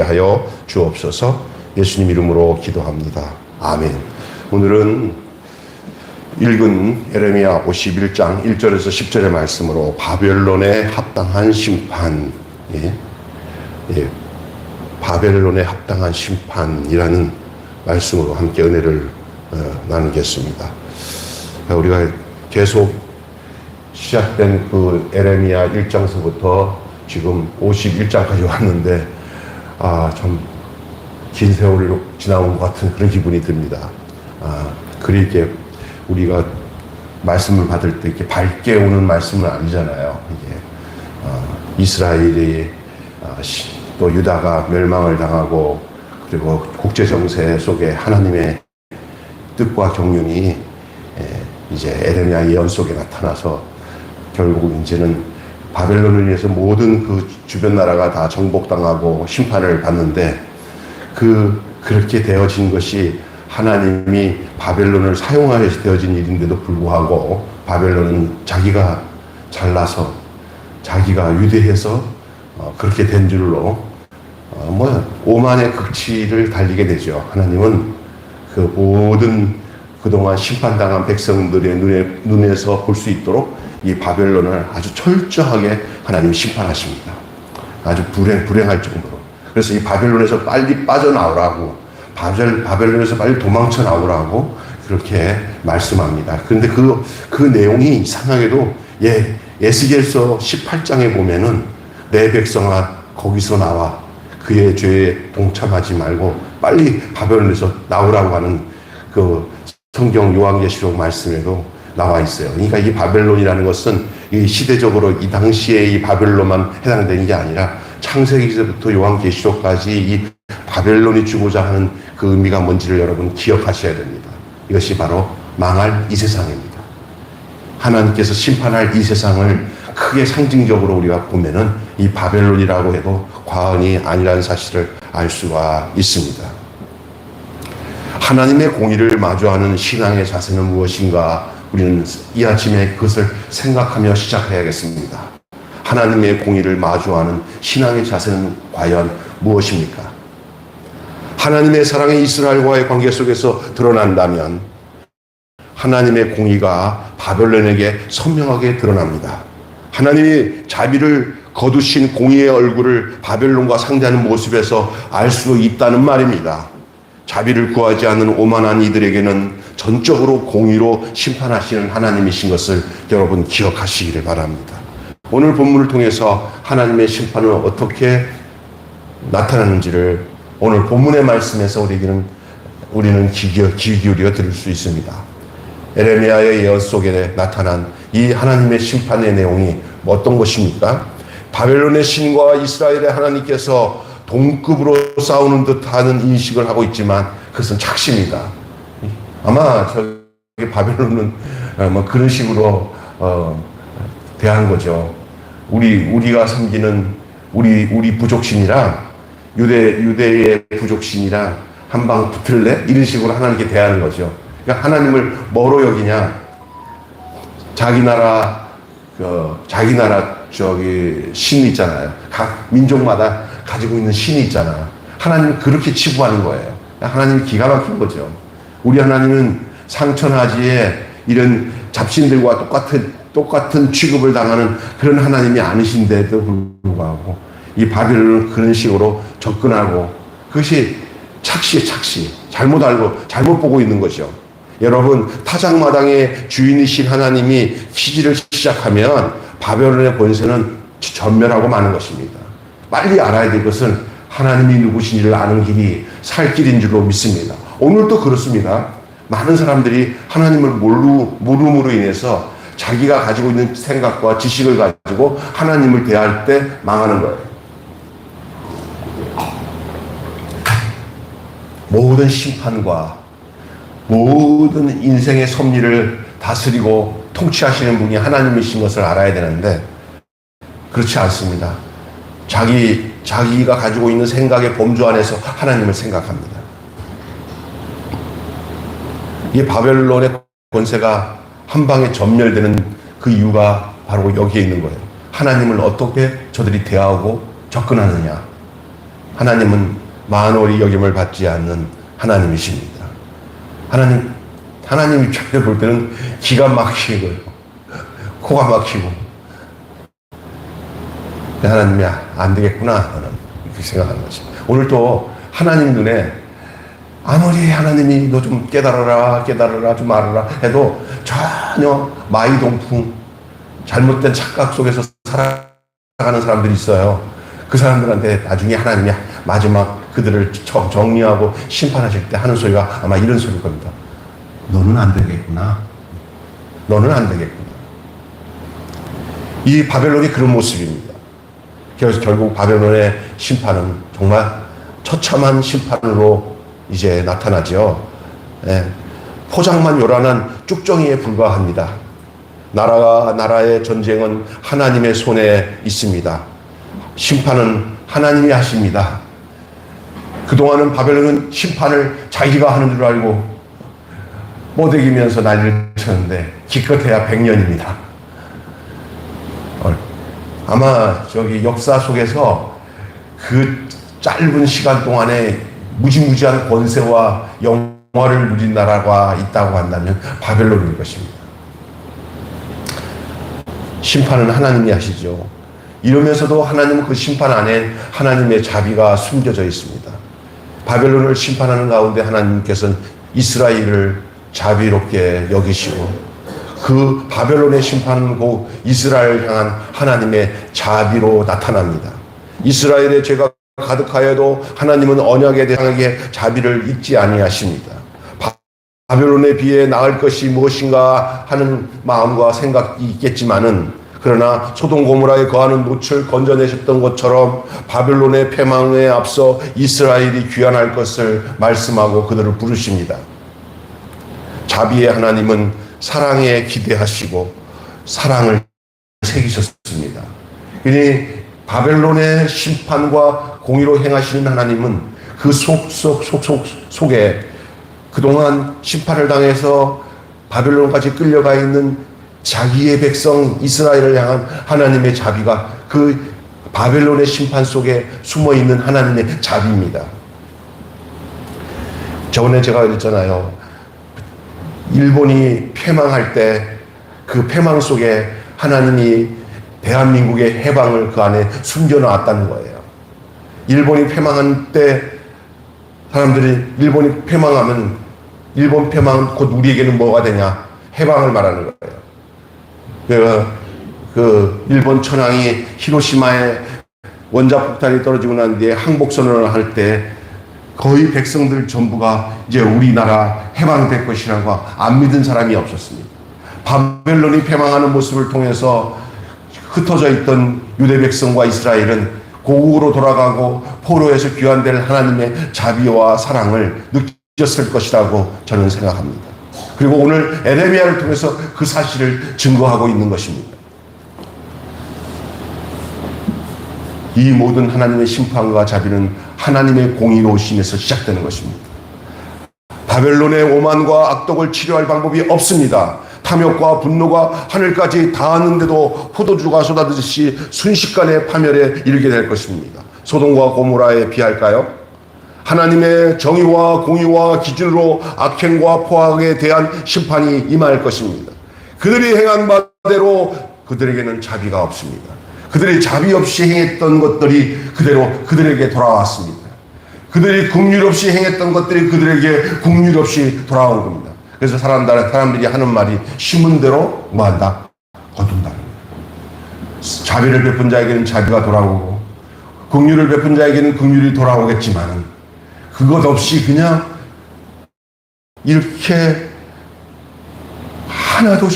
하여 주옵소서. 예수님 이름으로 기도합니다. 아멘. 오늘은 읽은 예레미야 51장 1절에서 10절의 말씀으로 바벨론에 합당한 심판, 바벨론에 합당한 심판이라는 말씀으로 함께 은혜를 나누겠습니다. 우리가 계속 시작된 그 예레미야 1장서부터 지금 51장까지 왔는데 참 긴 세월이 지나온 것 같은 그런 기분이 듭니다. 그렇게 우리가 말씀을 받을 때 이렇게 밝게 오는 말씀은 아니잖아요. 이게 이스라엘이 또 유다가 멸망을 당하고 그리고 국제 정세 속에 하나님의 뜻과 경륜이 이제 에레미야 예언 속에 나타나서 결국 이제는 바벨론을 위해서 모든 그 주변 나라가 다 정복당하고 심판을 받는데 그렇게 되어진 것이 하나님이 바벨론을 사용하여서 되어진 일인데도 불구하고 바벨론은 자기가 잘나서 자기가 위대해서 그렇게 된 줄로 오만의 극치를 달리게 되죠. 하나님은 그 모든 그동안 심판당한 백성들의 눈에서 볼 수 있도록 이 바벨론을 아주 철저하게 하나님이 심판하십니다. 아주 불행할 정도로. 그래서 이 바벨론에서 빨리 빠져나오라고, 바벨론에서 빨리 도망쳐 나오라고 그렇게 말씀합니다. 그런데 그 내용이 이상하게도 에스겔서 18장에 보면은 내 백성아 거기서 나와 그의 죄에 동참하지 말고 빨리 바벨론에서 나오라고 하는 그 성경 요한계시록 말씀에도 나와 있어요. 그러니까 이 바벨론이라는 것은 이 시대적으로 이 당시에 이 바벨론만 해당되는 게 아니라 창세기서부터 요한계시록까지 이 바벨론이 주고자 하는 그 의미가 뭔지를 여러분 기억하셔야 됩니다. 이것이 바로 망할 이 세상입니다. 하나님께서 심판할 이 세상을 크게 상징적으로 우리가 보면은 이 바벨론이라고 해도 과언이 아니라는 사실을 알 수가 있습니다. 하나님의 공의를 마주하는 신앙의 자세는 무엇인가? 우리는 이 아침에 그것을 생각하며 시작해야겠습니다. 하나님의 공의를 마주하는 신앙의 자세는 과연 무엇입니까? 하나님의 사랑이 이스라엘과의 관계 속에서 드러난다면 하나님의 공의가 바벨론에게 선명하게 드러납니다. 하나님이 자비를 거두신 공의의 얼굴을 바벨론과 상대하는 모습에서 알 수 있다는 말입니다. 자비를 구하지 않는 오만한 이들에게는 전적으로 공의로 심판하시는 하나님이신 것을 여러분 기억하시기를 바랍니다. 오늘 본문을 통해서 하나님의 심판은 어떻게 나타나는지를 오늘 본문의 말씀에서 우리는 귀 기울여 들을 수 있습니다. 에레미야의 예언 속에 나타난 이 하나님의 심판의 내용이 어떤 것입니까? 바벨론의 신과 이스라엘의 하나님께서 동급으로 싸우는 듯하는 인식을 하고 있지만 그것은 착시입니다. 아마 저기 바벨론은 그런 식으로 대한 거죠. 우리가 섬기는 우리 부족신이랑 유대의 부족신이랑 한방 붙을래? 이런 식으로 하나님께 대하는 거죠. 그러니까 하나님을 뭐로 여기냐? 자기 나라 신이 있잖아요. 각 민족마다 가지고 있는 신이 있잖아요. 하나님은 그렇게 치부하는 거예요. 하나님이 기가 막힌 거죠. 우리 하나님은 상천하지에 이런 잡신들과 똑같은 취급을 당하는 그런 하나님이 아니신데도 불구하고 이 바벨론은 그런 식으로 접근하고 그것이 착시 잘못 알고 잘못 보고 있는 거죠. 여러분 타작마당의 주인이신 하나님이 기지를 시작하면 바벨론의 권세는 전멸하고 마는 것입니다. 빨리 알아야 될 것은 하나님이 누구신지를 아는 길이 살 길인 줄로 믿습니다. 오늘도 그렇습니다. 많은 사람들이 하나님을 모름으로 인해서 자기가 가지고 있는 생각과 지식을 가지고 하나님을 대할 때 망하는 거예요. 모든 심판과 모든 인생의 섭리를 다스리고 통치하시는 분이 하나님이신 것을 알아야 되는데 그렇지 않습니다. 자기가 가지고 있는 생각의 범주 안에서 하나님을 생각합니다. 이 바벨론의 권세가 한 방에 전멸되는 그 이유가 바로 여기에 있는 거예요. 하나님을 어떻게 저들이 대하고 접근하느냐. 하나님은 만월이 여김을 받지 않는 하나님이십니다. 하나님 입장에서 볼 때는 기가 막히고요. 코가 막히고. 하나님이 안 되겠구나. 나는 이렇게 생각하는 것이. 오늘 또 하나님 눈에 아무리 하나님이 너 좀 깨달아라, 좀 알아라 해도 전혀 마이동풍, 잘못된 착각 속에서 살아가는 사람들이 있어요. 그 사람들한테 나중에 하나님이 마지막 그들을 정리하고 심판하실 때 하는 소리가 아마 이런 소리일 겁니다. 너는 안 되겠구나. 너는 안 되겠구나. 이 바벨론이 그런 모습입니다. 그래서 결국 바벨론의 심판은 정말 처참한 심판으로 이제 나타나죠. 예. 포장만 요란한 쭉정이에 불과합니다. 나라와 나라의 전쟁은 하나님의 손에 있습니다. 심판은 하나님이 하십니다. 그동안은 바벨론은 심판을 자기가 하는 줄 알고 뽀대기면서 난리를 쳤는데 기껏해야 100년입니다. 아마 저기 역사 속에서 그 짧은 시간 동안에 무지무지한 권세와 영화를 누린 나라가 있다고 한다면 바벨론일 것입니다. 심판은 하나님이 하시죠. 이러면서도 하나님은 그 심판 안에 하나님의 자비가 숨겨져 있습니다. 바벨론을 심판하는 가운데 하나님께서는 이스라엘을 자비롭게 여기시고 그 바벨론의 심판은 곧 이스라엘을 향한 하나님의 자비로 나타납니다. 이스라엘의 죄가 가득하여도 하나님은 언약에 대하게 자비를 잊지 아니하십니다. 바벨론에 비해 나을 것이 무엇인가 하는 마음과 생각이 있겠지만은 그러나 소돔 고모라에 거하는 놋을 건져내셨던 것처럼 바벨론의 패망에 앞서 이스라엘이 귀환할 것을 말씀하고 그들을 부르십니다. 자비의 하나님은 사랑에 기대하시고 사랑을 새기셨습니다. 그러니 바벨론의 심판과 공의로 행하시는 하나님은 그 속에 그동안 심판을 당해서 바벨론까지 끌려가 있는 자기의 백성 이스라엘을 향한 하나님의 자비가 그 바벨론의 심판 속에 숨어 있는 하나님의 자비입니다. 저번에 제가 그랬잖아요. 일본이 패망할 때 그 패망 속에 하나님이 대한민국의 해방을 그 안에 숨겨놨다는 거예요. 일본이 패망한 때 사람들이 일본이 패망하면 일본 패망은 곧 우리에게는 뭐가 되냐? 해방을 말하는 거예요. 그 일본 천황이 히로시마에 원자폭탄이 떨어지고 난 뒤에 항복선언을 할 때 거의 백성들 전부가 이제 우리나라 해방될 것이라고 안 믿은 사람이 없었습니다. 바벨론이 패망하는 모습을 통해서 흩어져 있던 유대 백성과 이스라엘은 고국으로 돌아가고 포로에서 귀환될 하나님의 자비와 사랑을 느꼈을 것이라고 저는 생각합니다. 그리고 오늘 에레미야를 통해서 그 사실을 증거하고 있는 것입니다. 이 모든 하나님의 심판과 자비는 하나님의 공의로우심에서 시작되는 것입니다. 바벨론의 오만과 악독을 치료할 방법이 없습니다. 탐욕과 분노가 하늘까지 닿았는데도 포도주가 쏟아지듯이 순식간에 파멸에 이르게 될 것입니다. 소돔과 고모라에 비할까요? 하나님의 정의와 공의와 기준으로 악행과 포악에 대한 심판이 임할 것입니다. 그들이 행한 바대로 그들에게는 자비가 없습니다. 그들이 자비 없이 행했던 것들이 그대로 그들에게 돌아왔습니다. 그들이 긍휼 없이 행했던 것들이 그들에게 긍휼 없이 돌아온 겁니다. 그래서 사람들이 하는 말이 심은 대로 뭐한다? 거둔다. 자비를 베푼 자에게는 자비가 돌아오고 긍휼을 베푼 자에게는 긍휼이 돌아오겠지만 그것 없이 그냥 이렇게 하나도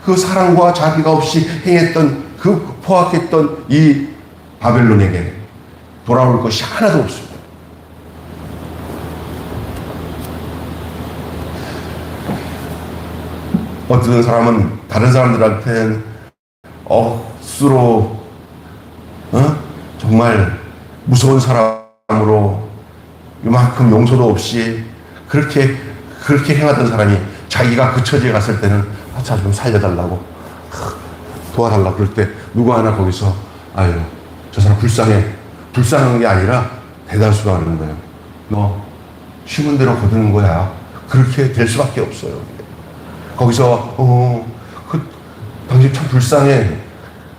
그 사랑과 자비가 없이 행했던 그 포악했던 이 바벨론에게 돌아올 것이 하나도 없습니다. 어떤 사람은 다른 사람들한테는 억수로 정말 무서운 사람으로 이만큼 용서도 없이 그렇게 행하던 사람이 자기가 그 처지에 갔을 때는 자 좀 살려달라고 도와달라고 그럴 때 누구 하나 거기서 아유 저 사람 불쌍한 게 아니라 대다수가 하는 거예요. 너 심은 대로 거두는 거야. 그렇게 될 수밖에 없어요. 거기서 당신 참 불쌍해.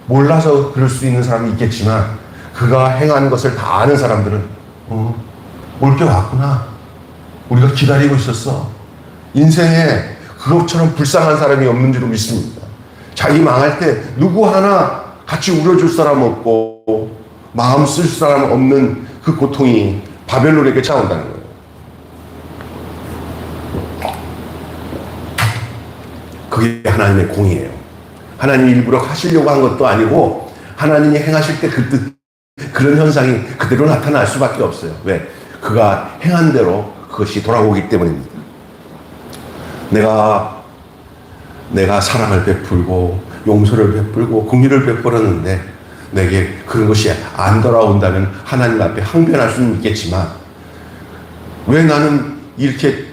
몰라서 그럴 수 있는 사람이 있겠지만 그가 행한 것을 다 아는 사람들은 올 게 왔구나. 우리가 기다리고 있었어. 인생에 그것처럼 불쌍한 사람이 없는 줄로 믿습니다. 자기 망할 때 누구 하나 같이 울어줄 사람 없고 마음 쓸 사람 없는 그 고통이 바벨론에게 차온다는 거예요. 그게 하나님의 공이에요. 하나님이 일부러 하시려고 한 것도 아니고 하나님이 행하실 때 그 뜻, 그런 현상이 그대로 나타날 수밖에 없어요. 왜? 그가 행한 대로 그것이 돌아오기 때문입니다. 내가 사랑을 베풀고 용서를 베풀고 긍휼을 베풀었는데 내게 그런 것이 안 돌아온다면 하나님 앞에 항변할 수는 있겠지만 왜 나는 이렇게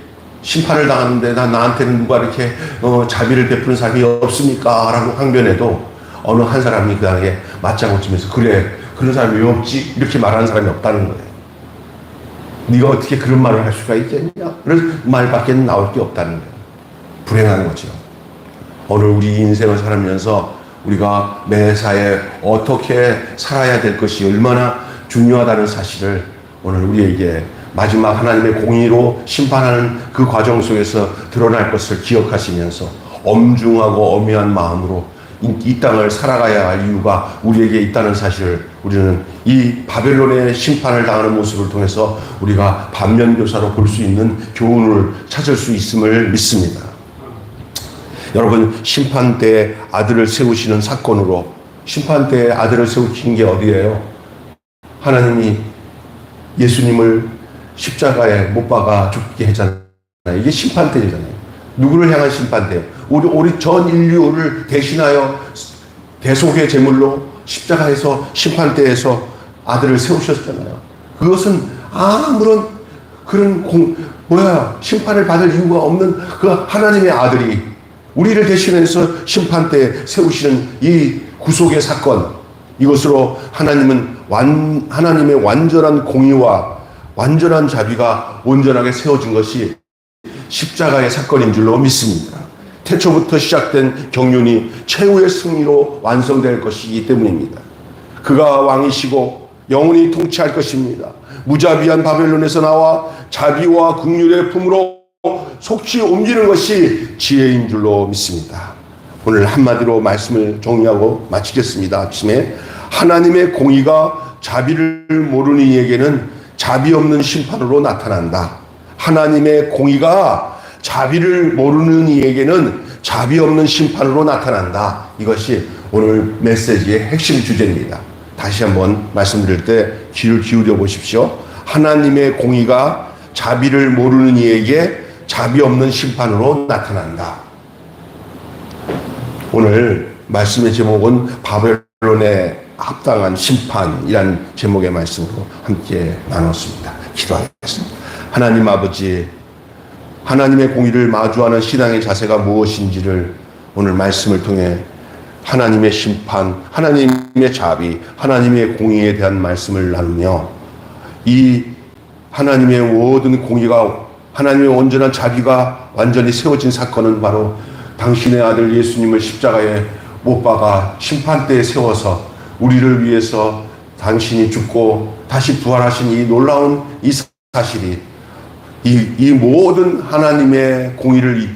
심판을 당하는데 나한테는 누가 이렇게 자비를 베푸는 사람이 없습니까? 라고 항변해도 어느 한 사람이 그 당에 맞장구 치면서 그래 그런 사람이 왜 없지? 이렇게 말하는 사람이 없다는 거예요. 네가 어떻게 그런 말을 할 수가 있겠냐? 그런 말밖에 나올 게 없다는 거예요. 불행한 거죠. 오늘 우리 인생을 살면서 우리가 매사에 어떻게 살아야 될 것이 얼마나 중요하다는 사실을 오늘 우리에게 마지막 하나님의 공의로 심판하는 그 과정 속에서 드러날 것을 기억하시면서 엄중하고 엄연한 마음으로 이 땅을 살아가야 할 이유가 우리에게 있다는 사실을 우리는 이 바벨론의 심판을 당하는 모습을 통해서 우리가 반면교사로 볼 수 있는 교훈을 찾을 수 있음을 믿습니다. 여러분, 심판 때에 아들을 세우시는 사건으로 심판 때에 아들을 세우신 게 어디예요? 하나님이 예수님을 십자가에 못 박아 죽게 했잖아요. 이게 심판 때잖아요. 누구를 향한 심판 때예요? 우리 전 인류를 대신하여 대속의 제물로 십자가에서 심판 때에서 아들을 세우셨잖아요. 그것은 아무런 그런 심판을 받을 이유가 없는 그 하나님의 아들이 우리를 대신해서 심판 때에 세우시는 이 구속의 사건, 이것으로 하나님의 완전한 공의와 완전한 자비가 온전하게 세워진 것이 십자가의 사건인 줄로 믿습니다. 태초부터 시작된 경륜이 최후의 승리로 완성될 것이기 때문입니다. 그가 왕이시고 영원히 통치할 것입니다. 무자비한 바벨론에서 나와 자비와 긍휼의 품으로 속히 옮기는 것이 지혜인 줄로 믿습니다. 오늘 한마디로 말씀을 정리하고 마치겠습니다. 아침에 하나님의 공의가 자비를 모르는 이에게는 자비 없는 심판으로 나타난다. 하나님의 공의가 자비를 모르는 이에게는 자비 없는 심판으로 나타난다. 이것이 오늘 메시지의 핵심 주제입니다. 다시 한번 말씀드릴 때 귀를 기울여 보십시오. 하나님의 공의가 자비를 모르는 이에게 자비 없는 심판으로 나타난다. 오늘 말씀의 제목은 바벨론의 합당한 심판이라는 제목의 말씀으로 함께 나눴습니다. 기도하겠습니다. 하나님 아버지, 하나님의 공의를 마주하는 신앙의 자세가 무엇인지를 오늘 말씀을 통해 하나님의 심판, 하나님의 자비, 하나님의 공의에 대한 말씀을 나누며 이 하나님의 모든 공의가 하나님의 온전한 자비가 완전히 세워진 사건은 바로 당신의 아들 예수님을 십자가에 못 박아 심판대에 세워서 우리를 위해서 당신이 죽고 다시 부활하신 이 놀라운 이 사실이 이 모든 하나님의 공의를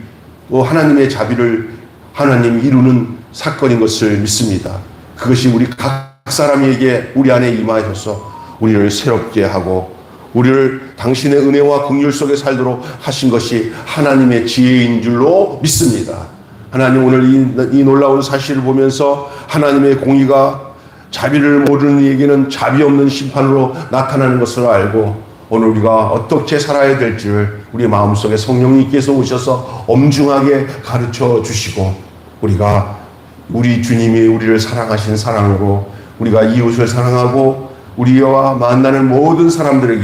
하나님의 자비를 하나님 이루는 사건인 것을 믿습니다. 그것이 우리 각 사람에게 우리 안에 임하셔서 우리를 새롭게 하고 우리를 당신의 은혜와 긍휼 속에 살도록 하신 것이 하나님의 지혜인 줄로 믿습니다. 하나님, 오늘 이 놀라운 사실을 보면서 하나님의 공의가 자비를 모르는 이에게는 자비 없는 심판으로 나타나는 것을 알고 오늘 우리가 어떻게 살아야 될지를 우리 마음속에 성령님께서 오셔서 엄중하게 가르쳐 주시고 우리가 우리 주님이 우리를 사랑하신 사랑으로 우리가 이웃을 사랑하고 우리와 만나는 모든 사람들에게